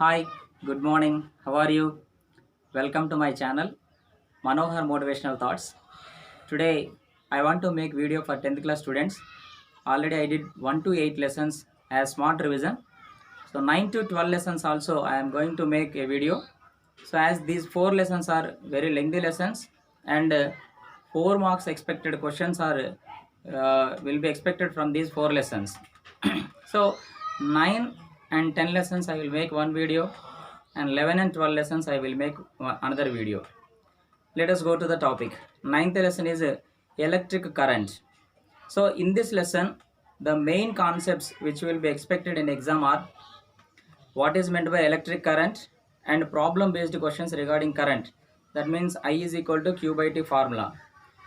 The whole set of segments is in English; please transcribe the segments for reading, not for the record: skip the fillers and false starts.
Hi, good morning. How are you? Welcome to my channel, Manohar Motivational Thoughts. Today, I want to make video for 10th class students. Already I did 1 to 8 lessons as smart revision. So 9 to 12 lessons also I am going to make a video. So as these 4 lessons are very lengthy lessons and 4 marks expected questions are will be expected from these 4 lessons. So 9 and 10 lessons I will make one video and 11 and 12 lessons I will make another video. Let us go to the topic. Ninth lesson is electric current. So in this lesson, the main concepts which will be expected in exam are what is meant by electric current and problem based questions regarding current. That means I is equal to Q by T formula.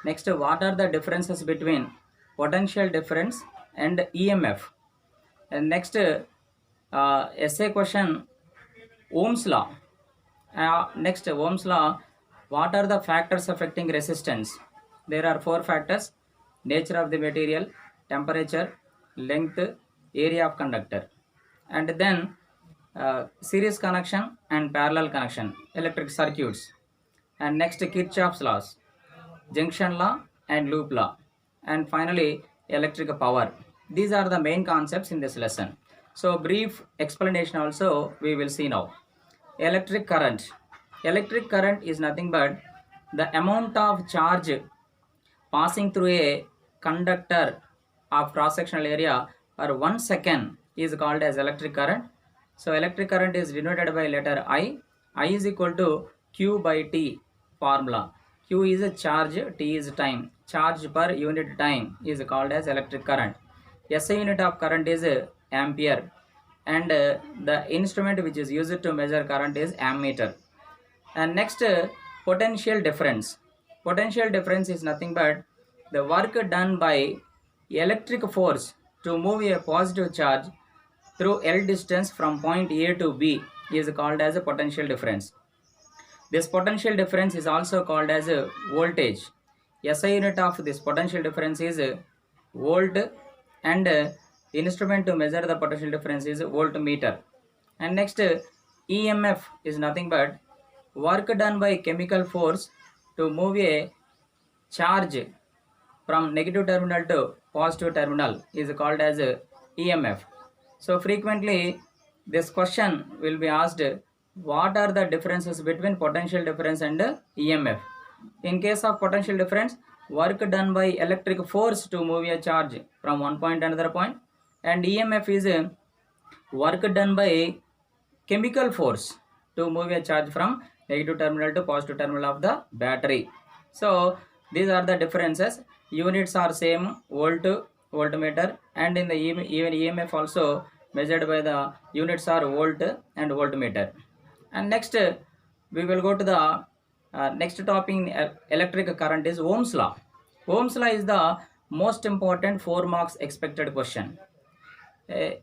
Next, what are the differences between potential difference and EMF? And next, essay question Ohm's law. Next, Ohm's law. What are the factors affecting resistance? There are four factors: nature of the material, temperature, length, area of conductor, and then series connection and parallel connection, electric circuits, and next Kirchhoff's laws, junction law and loop law, and finally electric power. These are the main concepts in this lesson. So brief explanation also we will see now. Electric current. Electric current is nothing but the amount of charge passing through a conductor of cross-sectional area for 1 second is called as electric current. So electric current is denoted by letter I. I is equal to Q by T formula. Q is a charge, T is time. Charge per unit time is called as electric current. SI unit of current is ampere, and the instrument which is used to measure current is ammeter. And next, potential difference. Potential difference is nothing but the work done by electric force to move a positive charge through L distance from point A to B is called as a potential difference. This potential difference is also called as a voltage. SI unit of this potential difference is volt, and instrument to measure the potential difference is voltmeter. And next, EMF is nothing but work done by chemical force to move a charge from negative terminal to positive terminal is called as EMF. So frequently this question will be asked, what are the differences between potential difference and EMF? In case of potential difference, work done by electric force to move a charge from one point to another point, and EMF is work done by chemical force to move a charge from negative terminal to positive terminal of the battery. So these are the differences. Units are same, volt, voltmeter, and in the even EMF also measured by the units are volt and voltmeter. And next, we will go to the next topic in electric current is Ohm's law. Ohm's law is the most important 4 marks expected question.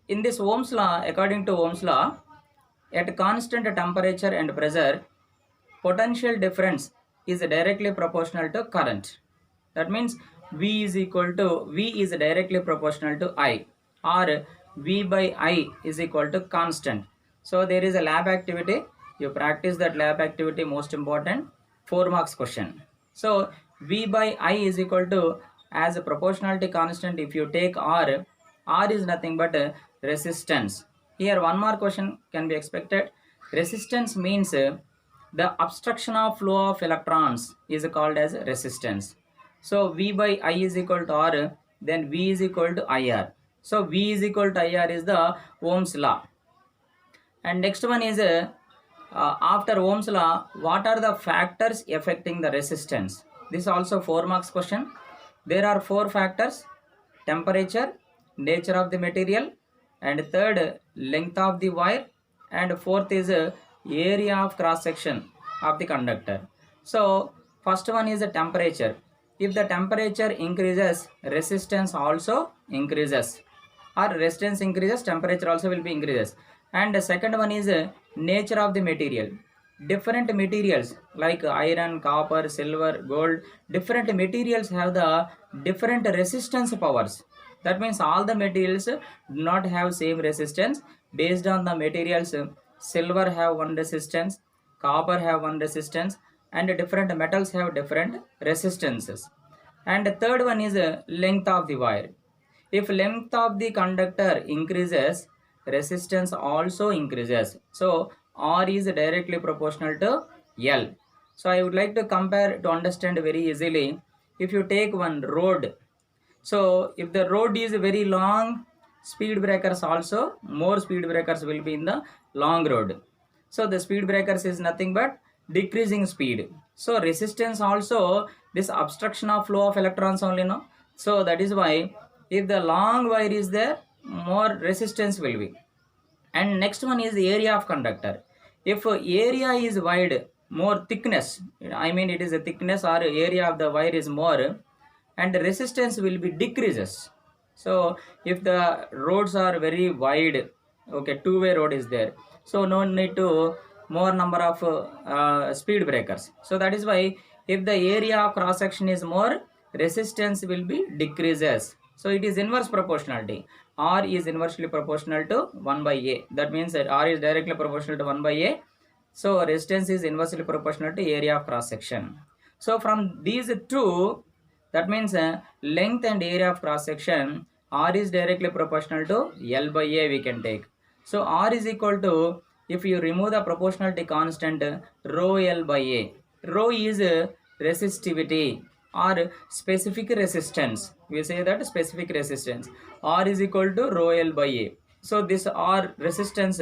In this Ohm's law, according to Ohm's law, at constant temperature and pressure, potential difference is directly proportional to current. That means V is directly proportional to I, or V by I is equal to constant. So there is a lab activity. You practice that lab activity, most important 4 marks question. So V by I is equal to, as a proportionality constant, if you take R is nothing but resistance. Here 1 mark question can be expected. Resistance means the obstruction of flow of electrons is called as resistance. So V by I is equal to R, then V is equal to IR. So V is equal to IR is the Ohm's law. And next one is after Ohm's law, what are the factors affecting the resistance? This is also 4 marks question. There are 4 factors: temperature, nature of the material, and third, length of the wire, and fourth is area of cross section of the conductor. So first one is the temperature. If the temperature increases, resistance also increases, or resistance increases, temperature also will be increases. And the second one is nature of the material. Different materials like iron, copper, silver, gold, different materials have the different resistance powers. That means all the materials do not have same resistance. Based on the materials, silver have one resistance, copper have one resistance, and different metals have different resistances. And the third one is length of the wire. If length of the conductor increases, resistance also increases. So R is directly proportional to L. So I would like to compare to understand very easily. If you take one road, so if the road is very long, speed breakers also, more speed breakers will be in the long road. So the speed breakers is nothing but decreasing speed. So resistance also, this obstruction of flow of electrons only, no. So that is why if the long wire is there, more resistance will be. And next one is the area of conductor. If area is wide, more thickness, I mean it is a thickness or area of the wire is more, and the resistance will be decreases. So if the roads are very wide, okay, two-way road is there, so no need to more number of speed breakers. So that is why if the area of cross section is more, resistance will be decreases. So it is inverse proportionality. R is inversely proportional to 1 by A. That means that R is directly proportional to 1 by A. So resistance is inversely proportional to area of cross section. So from these two, that means length and area of cross section, R is directly proportional to L by A we can take. So R is equal to, if you remove the proportionality constant, rho L by A. Rho is resistivity or specific resistance. We say that specific resistance. R is equal to rho L by A. So this R resistance,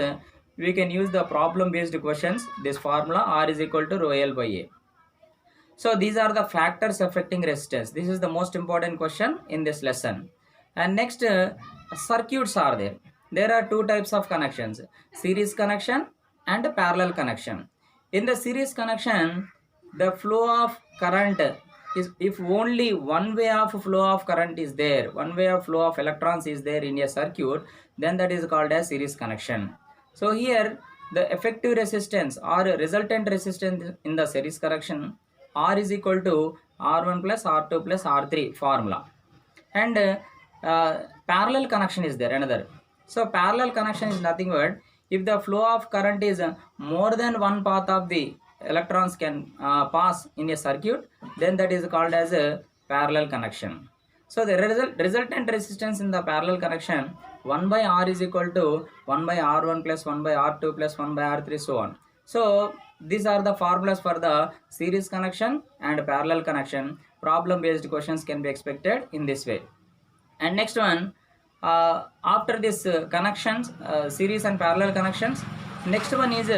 we can use the problem based questions. This formula R is equal to rho L by A. So these are the factors affecting resistance. This is the most important question in this lesson. And next, circuits are there. There are two types of connections, series connection and parallel connection. In the series connection, the flow of current is, if only one way of flow of current is there, one way of flow of electrons is there in a circuit, then that is called as series connection. So here the effective resistance or resultant resistance in the series connection, R is equal to R1 plus R2 plus R3 formula. And parallel connection is there another. So parallel connection is nothing but if the flow of current is more than one path of the electrons can pass in a circuit, then that is called as a parallel connection. So the resultant resistance in the parallel connection, 1 by R is equal to 1 by R1 plus 1 by R2 plus 1 by R3 so on. So these are the formulas for the series connection and parallel connection. Problem based questions can be expected in this way. And next one, after this connections, series and parallel connections, next one is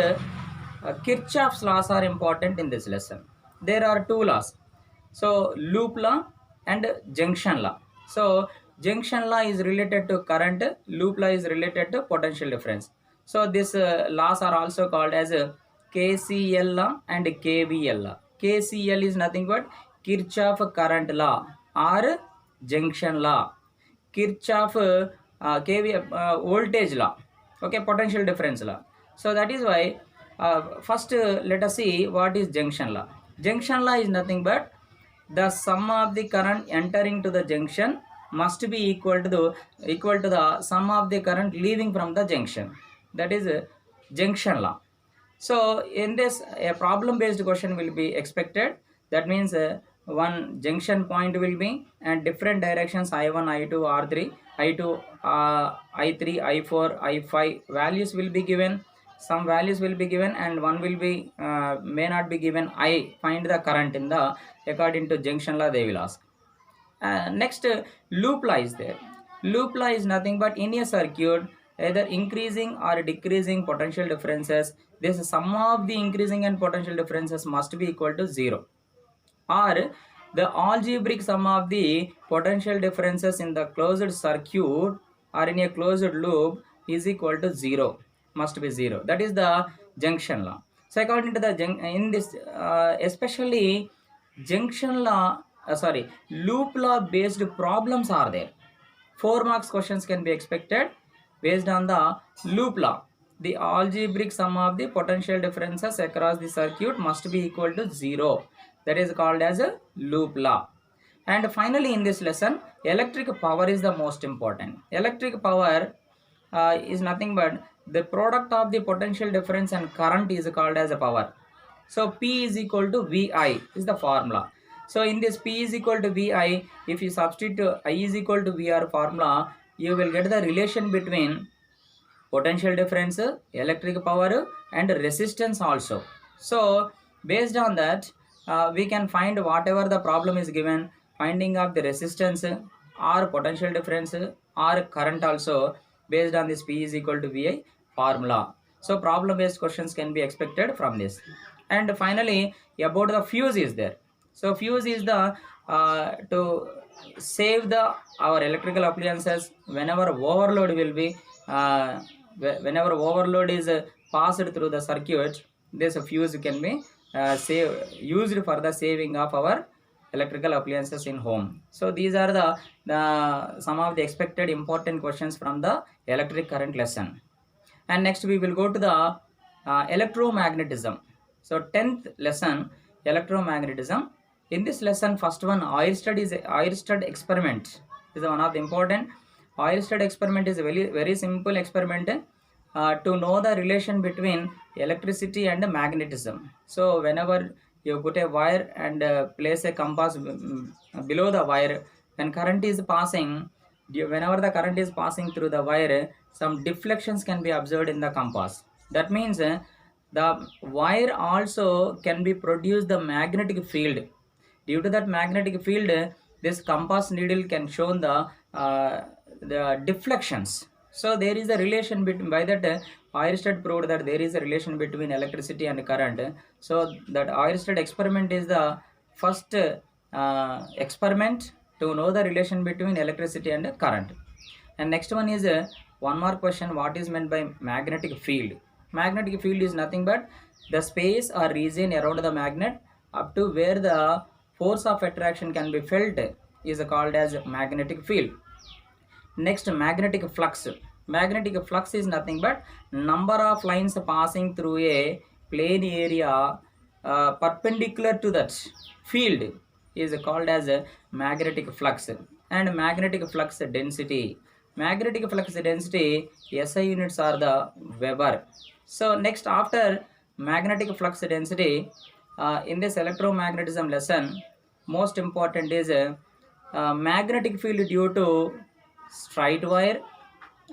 Kirchhoff's laws are important in this lesson. There are two laws. So loop law and junction law. So junction law is related to current, loop law is related to potential difference. So these laws are also called as KCL law and KVL law. KCL is nothing but Kirchhoff current law or junction law. Kirchhoff voltage law, okay, potential difference law. So that is why first let us see what is junction law. Junction law is nothing but the sum of the current entering to the junction must be equal to the sum of the current leaving from the junction. That is junction law. So in this, a problem based question will be expected. That means one junction point will be and different directions I1, I2, R3, I2, I3, I4, I5 values will be given. Some values will be given and one will be may not be given. I find the current in the according to junction law they will ask. Next, loop law is there. Loop law is nothing but in a circuit either increasing or decreasing potential differences, this sum of the increasing and potential differences must be equal to 0, or the algebraic sum of the potential differences in the closed circuit or in a closed loop is equal to 0, must be 0. That is the junction law. So according to the in this especially junction law, loop law based problems are there. 4 marks questions can be expected based on the loop law. The algebraic sum of the potential differences across the circuit must be equal to 0. That is called as a loop law. And finally in this lesson, electric power is the most important. Electric power is nothing but the product of the potential difference and current is called as a power. So P is equal to VI is the formula. So in this P is equal to VI, if you substitute I is equal to VR formula, you will get the relation between potential difference, electric power and resistance also. So based on that, we can find whatever the problem is given, finding of the resistance or potential difference or current also based on this P is equal to VI formula. So problem based questions can be expected from this. And finally, about the fuse is there. So fuse is the to save the our electrical appliances whenever overload will be whenever overload is passed through the circuit. This fuse can be used for the saving of our electrical appliances in home. So these are the some of the expected important questions from the electric current lesson. And next we will go to the electromagnetism. So 10th lesson, electromagnetism. In this lesson, first one, Oersted experiment is one of the important. Oersted experiment is a very simple experiment to know the relation between electricity and magnetism. So whenever you put a wire and place a compass below the wire, when current is passing, whenever the current is passing through the wire, some deflections can be observed in the compass. That means the wire also can be produced the magnetic field. Due to that magnetic field, this compass needle can show the deflections. So there is a relation between, by that Oersted proved that there is a relation between electricity and current. So that Oersted experiment is the first experiment to know the relation between electricity and current. And next one is one more question, what is meant by magnetic field? Magnetic field is nothing but the space or region around the magnet up to where the force of attraction can be felt is called as magnetic field. Next, magnetic flux. Magnetic flux is nothing but number of lines passing through a plane area perpendicular to that field is called as a magnetic flux. And magnetic flux density. Magnetic flux density SI units are the Weber. So next, after magnetic flux density, in this electromagnetism lesson, most important is magnetic field due to straight wire,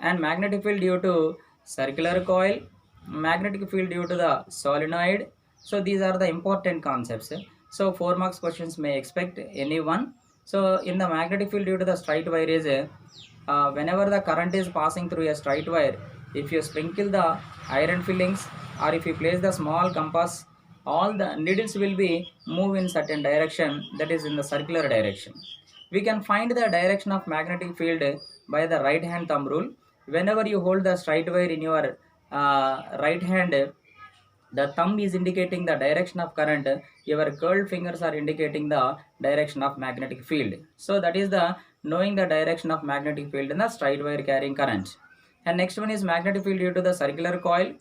and magnetic field due to circular coil, magnetic field due to the solenoid. So these are the important concepts. So 4 marks questions may expect anyone. So in the magnetic field due to the straight wire is whenever the current is passing through a straight wire, if you sprinkle the iron fillings or if you place the small compass, all the needles will be move in certain direction, that is in the circular direction. We can find the direction of magnetic field by the right hand thumb rule. Whenever you hold the straight wire in your right hand, the thumb is indicating the direction of current, your curled fingers are indicating the direction of magnetic field. So that is the knowing the direction of magnetic field in the straight wire carrying current. And next one is magnetic field due to the circular coil.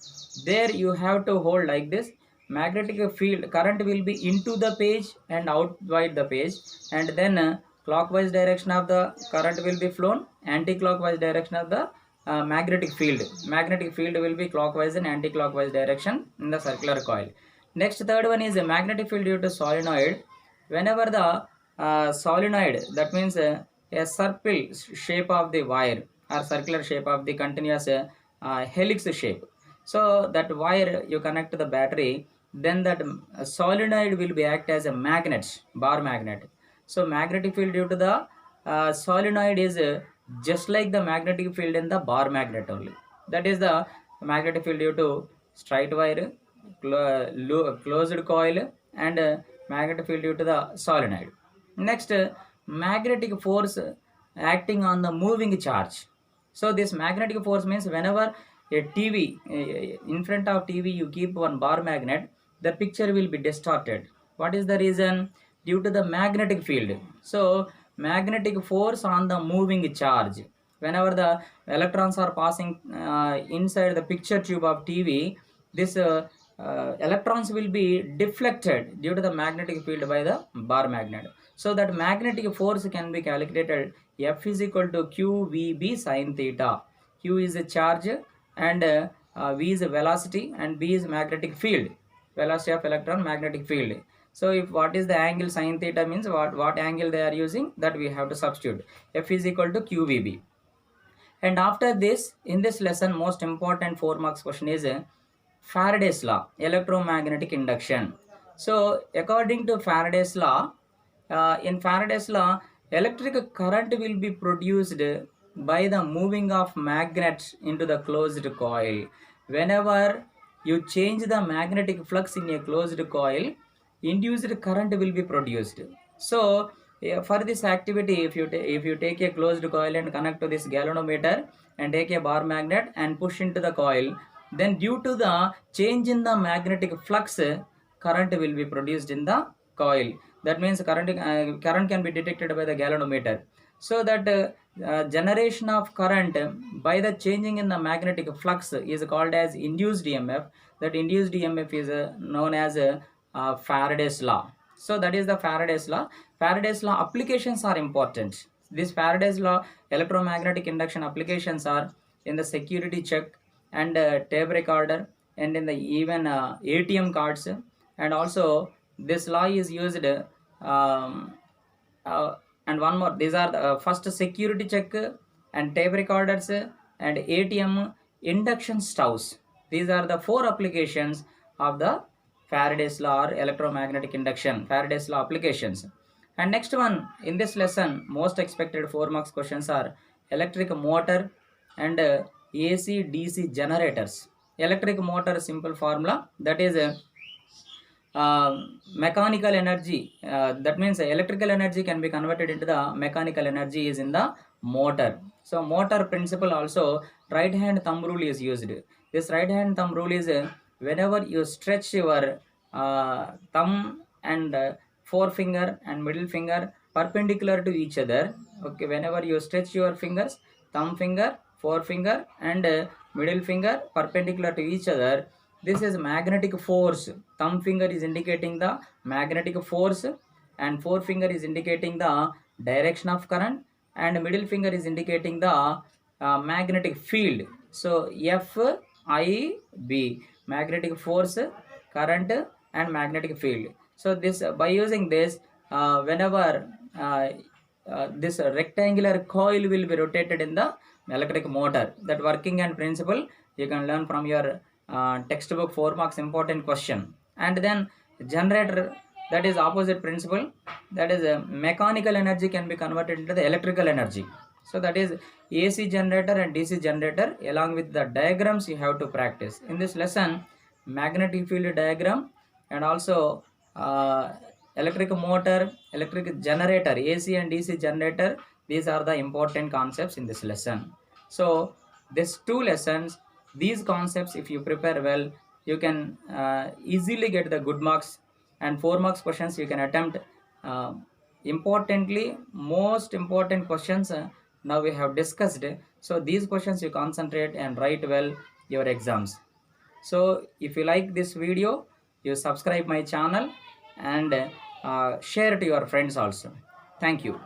There you have to hold like this. Magnetic field current will be into the page and outside the page, and then clockwise direction of the current will be flown, anti-clockwise direction of the magnetic field. Magnetic field will be clockwise and anti-clockwise direction in the circular coil. Next, third one is a magnetic field due to solenoid. Whenever the solenoid, that means a circle shape of the wire or circular shape of the continuous helix shape. So that wire you connect to the battery, then that solenoid will be act as a magnet, bar magnet. So magnetic field due to the solenoid is just like the magnetic field in the bar magnet only. That is the magnetic field due to straight wire, closed coil, and magnetic field due to the solenoid. Next, magnetic force acting on the moving charge. So this magnetic force means whenever a TV, in front of TV you keep one bar magnet, the picture will be distorted. What is the reason? Due to the magnetic field. So magnetic force on the moving charge. Whenever the electrons are passing inside the picture tube of TV, this electrons will be deflected due to the magnetic field by the bar magnet. So that magnetic force can be calculated. F is equal to QVB sin theta. Q is a charge and V is velocity and B is magnetic field, velocity of electron, magnetic field. So if what is the angle sin theta means what angle they are using, that we have to substitute. F is equal to QVB. And after this, in this lesson, most important 4 marks question is Faraday's law, electromagnetic induction. So according to Faraday's law, in Faraday's law, electric current will be produced by the moving of magnets into the closed coil. Whenever you change the magnetic flux in a closed coil, induced current will be produced. So for this activity, if you take a closed coil and connect to this galvanometer and take a bar magnet and push into the coil, then due to the change in the magnetic flux, current will be produced in the coil. That means current can be detected by the galvanometer. So that generation of current by the changing in the magnetic flux is called as induced EMF. That induced EMF is known as Faraday's law. So that is the Faraday's law. Faraday's law applications are important. This Faraday's law electromagnetic induction applications are in the security check and tape recorder, and in the even ATM cards. And also this law is used and one more, these are the first security check and tape recorders and ATM induction stoves. These are the 4 applications of the Faraday's law or electromagnetic induction, Faraday's law applications. And next one, in this lesson, most expected 4 marks questions are electric motor and AC DC generators. Electric motor simple formula, that is mechanical energy, that means electrical energy can be converted into the mechanical energy is in the motor. So motor principle also, right hand thumb rule is used. This right hand thumb rule is whenever you stretch your thumb and forefinger and middle finger perpendicular to each other, okay, whenever you stretch your fingers, thumb finger, forefinger and middle finger perpendicular to each other, this is magnetic force. Thumb finger is indicating the magnetic force and forefinger is indicating the direction of current and middle finger is indicating the magnetic field. So FIB, magnetic force, current and magnetic field. So this by using this, whenever this rectangular coil will be rotated in the electric motor, that working and principle you can learn from your textbook 4 marks important question. And then generator, that is opposite principle, that is mechanical energy can be converted into the electrical energy. So that is AC generator and DC generator, along with the diagrams you have to practice. In this lesson, magnetic field diagram and also electric motor, electric generator, AC and DC generator, these are the important concepts in this lesson. So these 2 lessons, these concepts if you prepare well, you can easily get the good marks, and 4 marks questions you can attempt. Importantly, most important questions now we have discussed. So these questions you concentrate and write well your exams. So if you like this video, you subscribe my channel and share it to your friends also. Thank you.